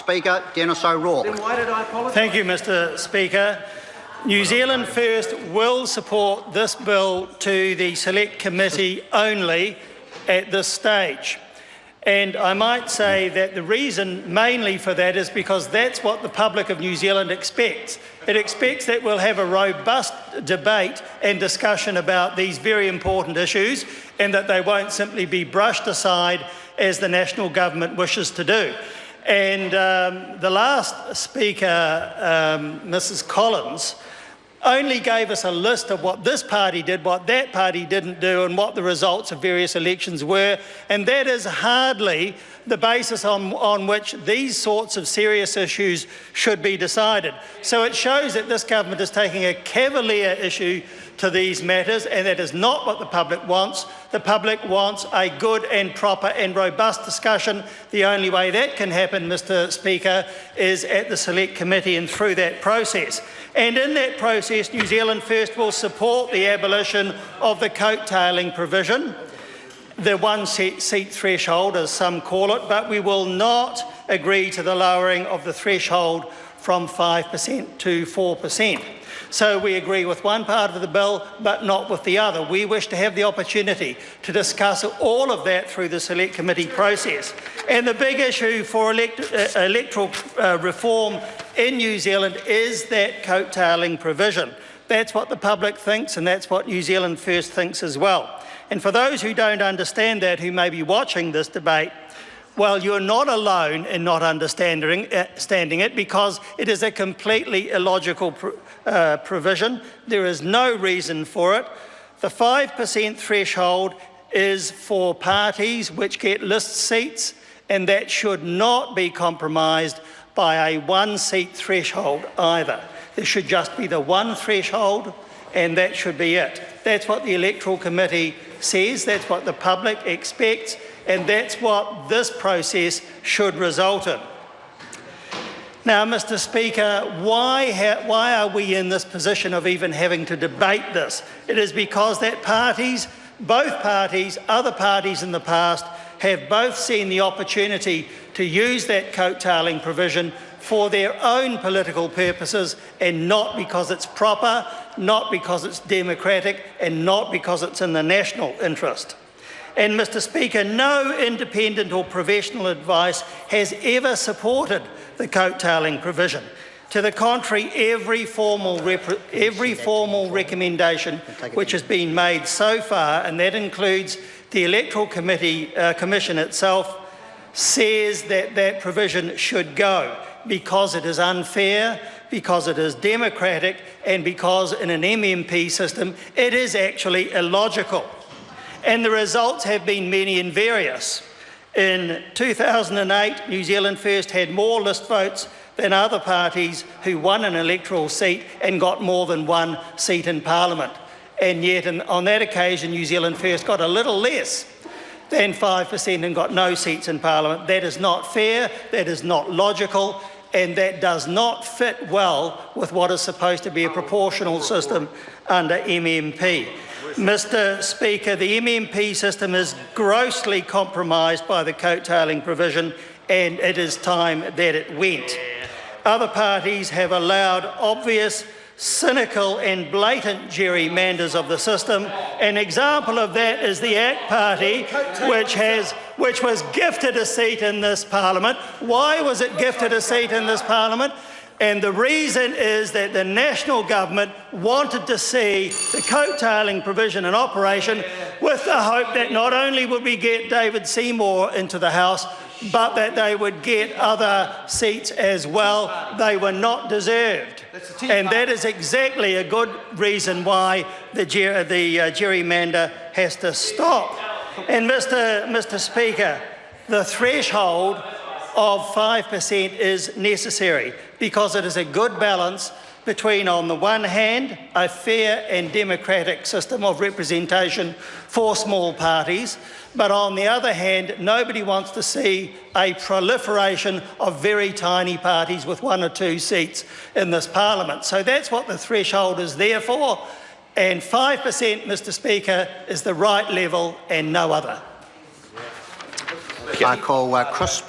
Speaker. Dennis O'Rourke. Then why did I apologise? Thank you, Mr Speaker. New Zealand First will support this bill to the Select Committee only at this stage. And I might say that the reason mainly for that is because that's what the public of New Zealand expects. It expects that we'll have a robust debate and discussion about these very important issues and that they won't simply be brushed aside as the national government wishes to do. And the last speaker, Mrs Collins, only gave us a list of what this party did, what that party didn't do, and what the results of various elections were, and that is hardly the basis on which these sorts of serious issues should be decided. So it shows that this government is taking a cavalier issue to these matters, and that is not what the public wants. The public wants a good and proper and robust discussion. The only way that can happen, Mr Speaker, is at the Select Committee and through that process. And in that process, New Zealand First will support the abolition of the coattailing provision, the one seat threshold, as some call it, but we will not agree to the lowering of the threshold from 5% to 4%. So we agree with one part of the bill, but not with the other. We wish to have the opportunity to discuss all of that through the Select Committee process. And the big issue for electoral reform in New Zealand is that coattailing provision. That's what the public thinks, and that's what New Zealand First thinks as well. And for those who don't understand that, who may be watching this debate, well, you're not alone in not understanding it, because it is a completely illogical provision. There is no reason for it. The 5% threshold is for parties which get list seats, and that should not be compromised by a one-seat threshold either. There should just be the one threshold, and that should be it. That's what the Electoral Committee says, that's what the public expects, and that's what this process should result in. Now, Mr Speaker, why are we in this position of even having to debate this? It is because that both parties, other parties in the past, have both seen the opportunity to use that coattailing provision for their own political purposes, and not because it's proper, not because it's democratic, and not because it's in the national interest. And Mr Speaker, no independent or professional advice has ever supported the coattailing provision. To the contrary, every formal recommendation which has been made so far, and that includes the Electoral Commission itself, says that that provision should go because it is unfair, because it is democratic, and because in an MMP system it is actually illogical. And the results have been many and various. In 2008, New Zealand First had more list votes than other parties who won an electoral seat and got more than one seat in Parliament. And yet on that occasion, New Zealand First got a little less than 5% and got no seats in Parliament. That is not fair, that is not logical, and that does not fit well with what is supposed to be a proportional system under MMP. Mr Speaker, the MMP system is grossly compromised by the coattailing provision, and it is time that it went. Other parties have allowed obvious, cynical and blatant gerrymanders of the system. An example of that is the ACT Party, which was gifted a seat in this Parliament. Why was it gifted a seat in this Parliament? And the reason is that the national government wanted to see the coattailing provision in operation, with the hope that not only would we get David Seymour into the House, but that they would get other seats as well. They were not deserved. And that is exactly a good reason why the gerrymander has to stop. And Mr Speaker, the threshold of 5% is necessary because it is a good balance between, on the one hand, a fair and democratic system of representation for small parties, but on the other hand, nobody wants to see a proliferation of very tiny parties with 1 or 2 seats in this Parliament. So that's what the threshold is there for, and 5%, Mr Speaker, is the right level and no other. I call Chris